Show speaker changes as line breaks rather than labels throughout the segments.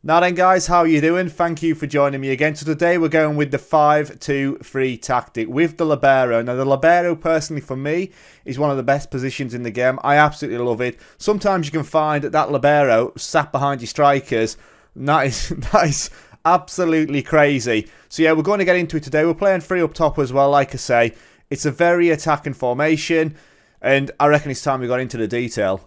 Now then guys, how are you doing? Thank you for joining me again. So today we're going with the 5-2-3 tactic with the Libero. Now the Libero personally for me is one of the best positions in the game. I absolutely love it. Sometimes you can find that Libero sat behind your strikers. And that is absolutely crazy. So yeah, we're going to get into it today. We're playing 3 up top as well, like I say. It's a very attacking formation and I reckon it's time we got into the detail.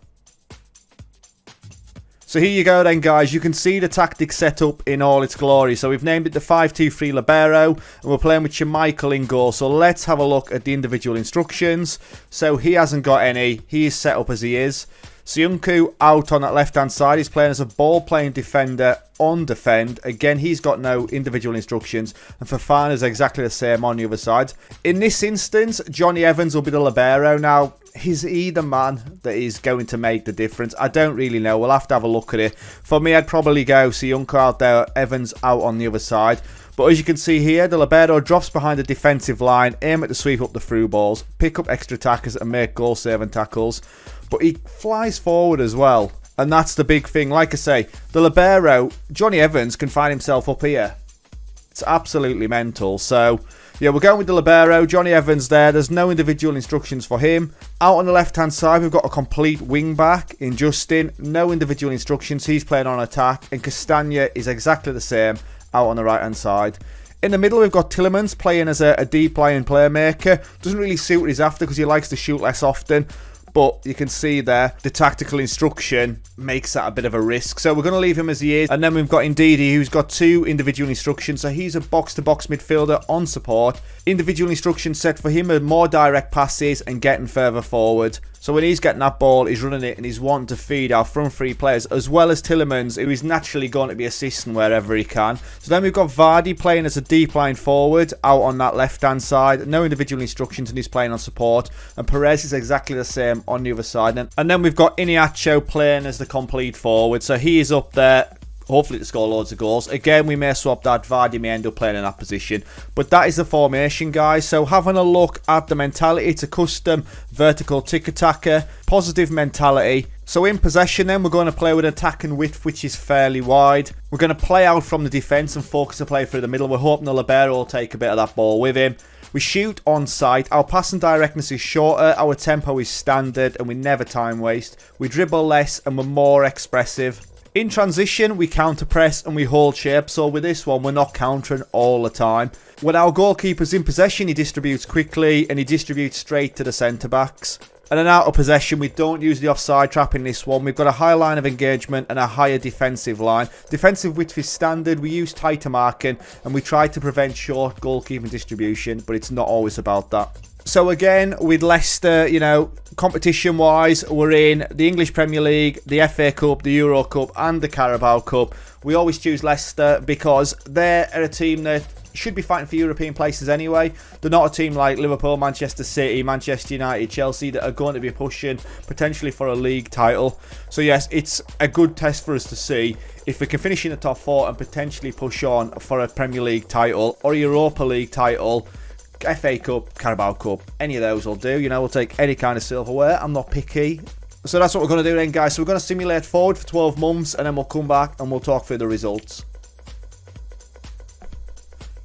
So here you go then guys, you can see the tactic set up in all its glory. So we've named it the 5-2-3 Libero and we're playing with Michael in goal. So let's have a look at the individual instructions. So he hasn't got any, he is set up as he is. Siunku out on that left hand side, he's playing as a ball playing defender on defend. Again, he's got no individual instructions and Fofana's exactly the same on the other side. In this instance, Johnny Evans will be the Libero. Now, is he the man that is going to make the difference? I don't really know. We'll have to have a look at it. For me, I'd probably go Siunku out there, Evans out on the other side. But as you can see here, the Libero drops behind the defensive line, aim at to sweep up the through balls, pick up extra tackles and make goal-saving tackles. But he flies forward as well. And that's the big thing. Like I say, the Libero, Johnny Evans can find himself up here. It's absolutely mental. So, yeah, we're going with the Libero. Johnny Evans there. There's no individual instructions for him. Out on the left-hand side, we've got a complete wing-back in Justin. No individual instructions. He's playing on attack. And Castagna is exactly the same out on the right-hand side. In the middle, we've got Tillemans playing as a deep-lying playmaker. Doesn't really suit what he's after because he likes to shoot less often. But you can see there, the tactical instruction makes that a bit of a risk. So we're going to leave him as he is. And then we've got Ndidi, who's got 2 individual instructions. So he's a box-to-box midfielder on support. Individual instructions set for him are more direct passes and getting further forward. So when he's getting that ball, he's running it and he's wanting to feed our front 3 players, as well as Tillemans, who is naturally going to be assisting wherever he can. So then we've got Vardy playing as a deep line forward out on that left-hand side. No individual instructions and he's playing on support. And Perez is exactly the same on the other side. And then we've got Iniacho playing as the complete forward. So he is up there, hopefully to score loads of goals. Again, we may swap that. Vardy may end up playing in that position. But that is the formation, guys. So having a look at the mentality, it's a custom vertical tiki-taka, positive mentality. So in possession then, we're going to play with an attacking width which is fairly wide. We're going to play out from the defence and focus the play through the middle. We're hoping the Libero will take a bit of that ball with him. We shoot on sight. Our passing directness is shorter. Our tempo is standard and we never time waste. We dribble less and we're more expressive. In transition, we counter press and we hold shape. So with this one, we're not countering all the time. When our goalkeeper's in possession, he distributes quickly and he distributes straight to the centre-backs. And then out of possession, we don't use the offside trap in this one. We've got a high line of engagement and a higher defensive line. Defensive width is standard. We use tighter marking and we try to prevent short goalkeeping distribution, but it's not always about that. So again, with Leicester, you know, competition-wise, we're in the English Premier League, the FA Cup, the Euro Cup and the Carabao Cup. We always choose Leicester because they're a team that should be fighting for European places anyway. They're not a team like Liverpool, Manchester City, Manchester United, Chelsea that are going to be pushing potentially for a league title. So yes, it's a good test for us to see if we can finish in the top 4 and potentially push on for a Premier League title or a Europa League title. FA Cup, Carabao Cup, any of those will do. You know, we'll take any kind of silverware. I'm not picky. So that's what we're going to do then, guys. So we're going to simulate forward for 12 months and then we'll come back and we'll talk through the results.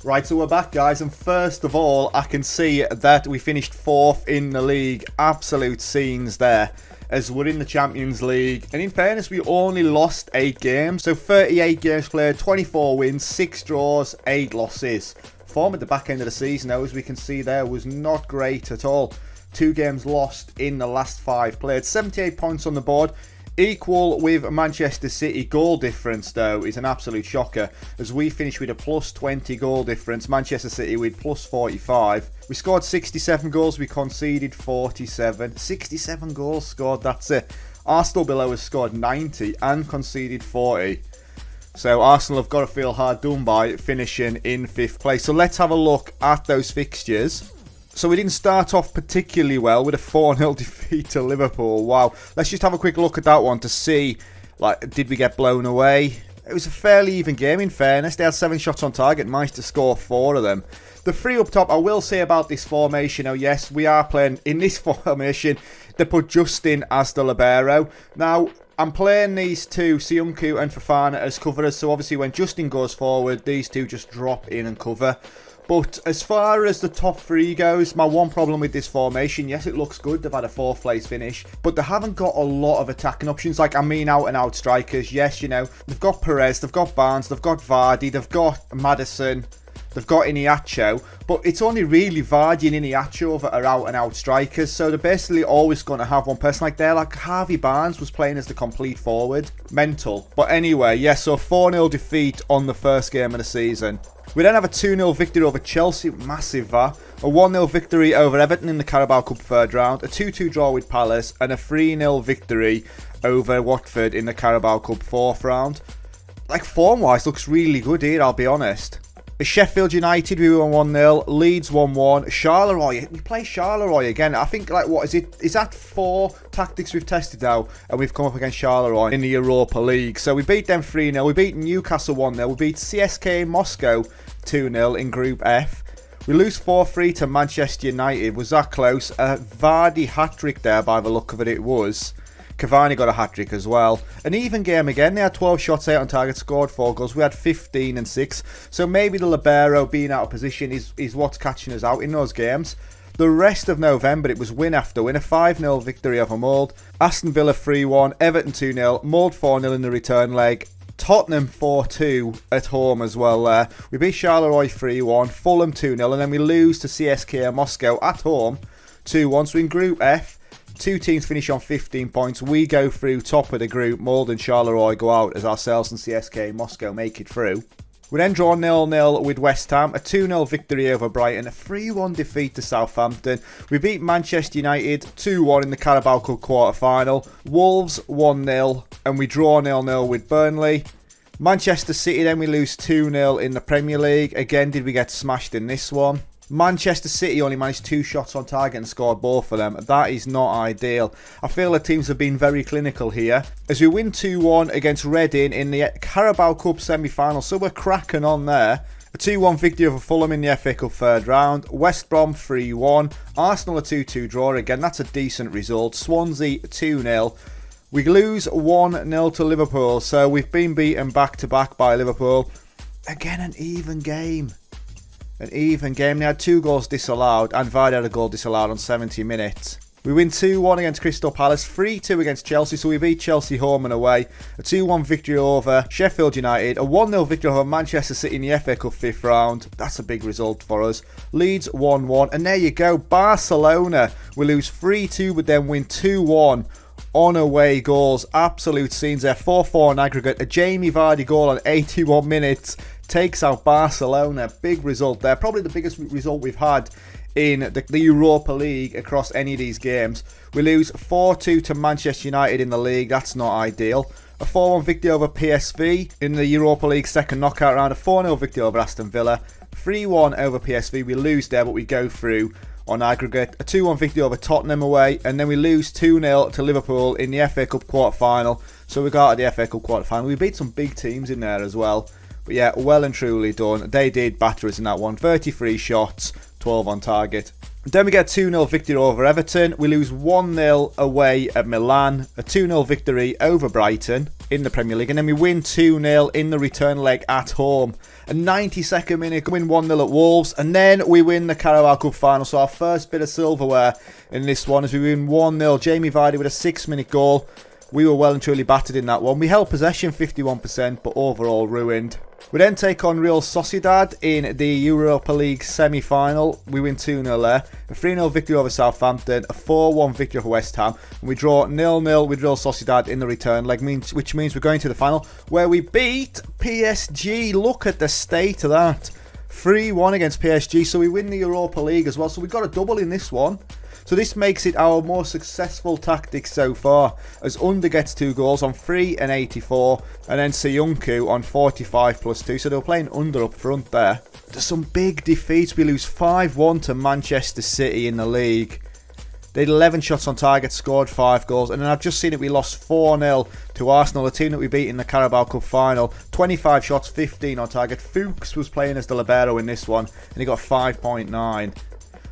Right, so we're back, guys, and first of all, I can see that we finished 4th in the league. Absolute scenes there, as we're in the Champions League. And in fairness, we only lost 8 games. So 38 games played, 24 wins, 6 draws, 8 losses. Form at the back end of the season, though, as we can see there, was not great at all. 2 games lost in the last 5 played. 78 points on the board. Equal with Manchester City. Goal difference, though, is an absolute shocker, as we finished with a plus 20 goal difference. Manchester City with plus 45. We scored 67 goals. We conceded 47. 67 goals scored, that's it. Arsenal below has scored 90 and conceded 40. So Arsenal have got to feel hard done by finishing in 5th place. So let's have a look at those fixtures. So we didn't start off particularly well with a 4-0 defeat to Liverpool. Wow. Let's just have a quick look at that one to see, like, did we get blown away? It was a fairly even game, in fairness. They had 7 shots on target, managed to score 4 of them. The 3 up top, I will say about this formation, oh yes, we are playing in this formation. They put Justin as the Libero. Now, I'm playing these two, Seunku and Fofana, as coverers, so obviously when Justin goes forward, these two just drop in and cover. But as far as the top three goes, my one problem with this formation, yes, it looks good. They've had a 4th place finish, but they haven't got a lot of attacking options. Like, I mean, out-and-out strikers. Yes, you know, they've got Perez, they've got Barnes, they've got Vardy, they've got Maddison, they've got Iniacho, but it's only really Vardy and Iniacho that are out-and-out strikers, so they're basically always going to have one person like there. Like, Harvey Barnes was playing as the complete forward. Mental. But anyway, yeah, so 4-0 defeat on the first game of the season. We then have a 2-0 victory over Chelsea, massive that. A 1-0 victory over Everton in the Carabao Cup 3rd round. A 2-2 draw with Palace. And a 3-0 victory over Watford in the Carabao Cup 4th round. Like, form-wise, looks really good here, I'll be honest. Sheffield United, we won 1-0. Leeds 1-1. Charleroi, we play Charleroi again. I think, like, what is it? Is that 4 tactics we've tested now? And we've come up against Charleroi in the Europa League. So we beat them 3-0. We beat Newcastle 1-0. We beat CSKA Moscow 2-0 in Group F. We lose 4-3 to Manchester United. Was that close? A Vardy hat-trick there by the look of it was. Cavani got a hat-trick as well. An even game again. They had 12 shots out on target, scored 4 goals. We had 15 and 6. So maybe the Libero being out of position is what's catching us out in those games. The rest of November, it was win after win. A 5-0 victory over Mould. Aston Villa 3-1. Everton 2-0. Mould 4-0 in the return leg. Tottenham 4-2 at home as well there. We beat Charleroi 3-1. Fulham 2-0. And then we lose to CSKA Moscow at home 2-1. So in Group F, 2 teams finish on 15 points. We go through top of the group. Mould and Charleroi go out as ourselves and CSKA Moscow make it through. We then draw 0-0 with West Ham. A 2-0 victory over Brighton. A 3-1 defeat to Southampton. We beat Manchester United 2-1 in the Carabao Cup quarter-final. Wolves 1-0. And we draw 0-0 with Burnley. Manchester City, then we lose 2-0 in the Premier League. Again, did we get smashed in this one? Manchester City only managed 2 shots on target and scored both of them. That is not ideal. I feel the teams have been very clinical here. As we win 2-1 against Reading in the Carabao Cup semi-final, so we're cracking on there. A 2-1 victory over Fulham in the FA Cup 3rd round. West Brom 3-1. Arsenal a 2-2 draw. Again, that's a decent result. Swansea 2-0. We lose 1-0 to Liverpool, so we've been beaten back-to-back by Liverpool. Again, an even game. An even game. They had 2 goals disallowed, and Vardy had a goal disallowed on 70 minutes. We win 2-1 against Crystal Palace, 3-2 against Chelsea, so we beat Chelsea home and away. A 2-1 victory over Sheffield United, a 1-0 victory over Manchester City in the FA Cup 5th round. That's a big result for us. Leeds 1-1, and there you go, Barcelona. We lose 3-2, but then win 2-1. On away goals, absolute scenes there. 4-4 in aggregate. A Jamie Vardy goal on 81 minutes takes out Barcelona. Big result there. Probably the biggest result we've had in the Europa League across any of these games. We lose 4-2 to Manchester United in the league. That's not ideal. A 4-1 victory over PSV in the Europa League second knockout round. A 4-0 victory over Aston Villa. 3-1 over PSV. We lose there, but we go through on aggregate. A 2-1 victory over Tottenham away, and then we lose 2-0 to Liverpool in the FA Cup quarter-final. So we got out of the FA Cup quarter-final. We beat some big teams in there as well. But yeah, well and truly done. They did batter us in that one. 33 shots, 12 on target. Then we get 2-0 victory over Everton. We lose 1-0 away at Milan. A 2-0 victory over Brighton in the Premier League. And then we win 2-0 in the return leg at home. A 92nd minute, win 1-0 at Wolves. And then we win the Carabao Cup final. So our first bit of silverware in this one as we win 1-0. Jamie Vardy with a 6-minute goal. We were well and truly battered in that one. We held possession 51%, but overall ruined. We then take on Real Sociedad in the Europa League semi-final. We win 2-0 there. A 3-0 victory over Southampton. A 4-1 victory over West Ham. And we draw 0-0 with Real Sociedad in the return leg, which means we're going to the final where we beat PSG. Look at the state of that. 3-1 against PSG. So we win the Europa League as well. So we got a double in this one. So this makes it our most successful tactic so far, as Under gets 2 goals on 3 and 84, and then Seunku on 45 plus 2. So they were playing Under up front there. There's some big defeats. We lose 5-1 to Manchester City in the league. They had 11 shots on target, scored 5 goals. And then I've just seen it, we lost 4-0 to Arsenal, a team that we beat in the Carabao Cup final. 25 shots, 15 on target. Fuchs was playing as the Libero in this one, and he got 5.9.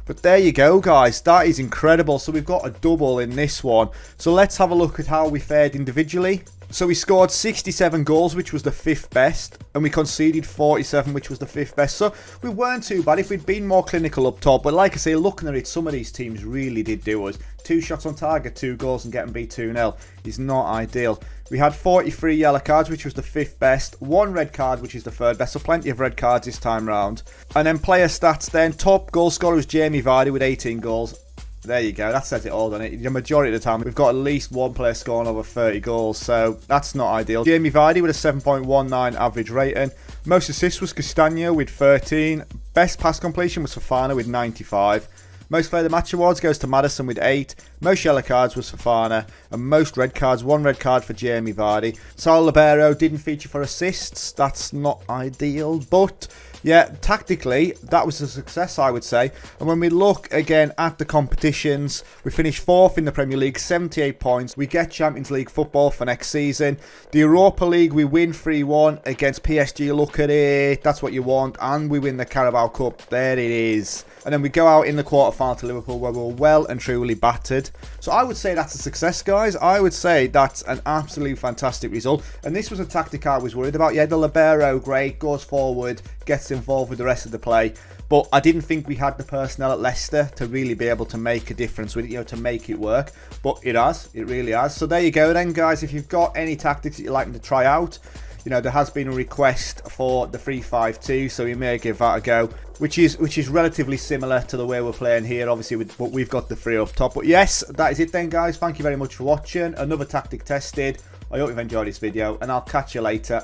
But there you go, guys. That is incredible. So we've got a double in this one. So let's have a look at how we fared individually. So we scored 67 goals, which was the 5th best, and we conceded 47, which was the 5th best. So we weren't too bad if we'd been more clinical up top. But like I say, looking at it, some of these teams really did do us. 2 shots on target, 2 goals, and getting beat 2-0 is not ideal. We had 43 yellow cards, which was the 5th best. 1 red card, which is the 3rd best. So plenty of red cards this time round. And then player stats then. Top goal scorer was Jamie Vardy with 18 goals. There you go, that says it all, doesn't it? The majority of the time, we've got at least one player scoring over 30 goals, so that's not ideal. Jamie Vardy with a 7.19 average rating. Most assists was Castagno with 13. Best pass completion was Fofana with 95. Most player of the match awards goes to Maddison with 8. Most yellow cards was Fofana. And most red cards, 1 red card for Jamie Vardy. Sal Libero didn't feature for assists. That's not ideal, but yeah, tactically, that was a success, I would say. And when we look again at the competitions, we finished 4th in the Premier League, 78 points. We get Champions League football for next season. The Europa League, we win 3-1 against PSG. Look at it. That's what you want. And we win the Carabao Cup. There it is. And then we go out in the quarter-final to Liverpool, where we're well and truly battered. So I would say that's a success, guys. I would say that's an absolutely fantastic result. And this was a tactic I was worried about. Yeah, the Libero, great, goes forward, gets involved with the rest of the play. But I didn't think we had the personnel at Leicester to really be able to make a difference with it, to make it work. But it has. It really has. So there you go then, guys. If you've got any tactics that you'd like me to try out, there has been a request for the 3-5-2, so we may give that a go, which is relatively similar to the way we're playing here, obviously, but we've got the 3 up top. But yes, that is it then, guys. Thank you very much for watching. Another tactic tested. I hope you've enjoyed this video, and I'll catch you later.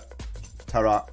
Ta-ra.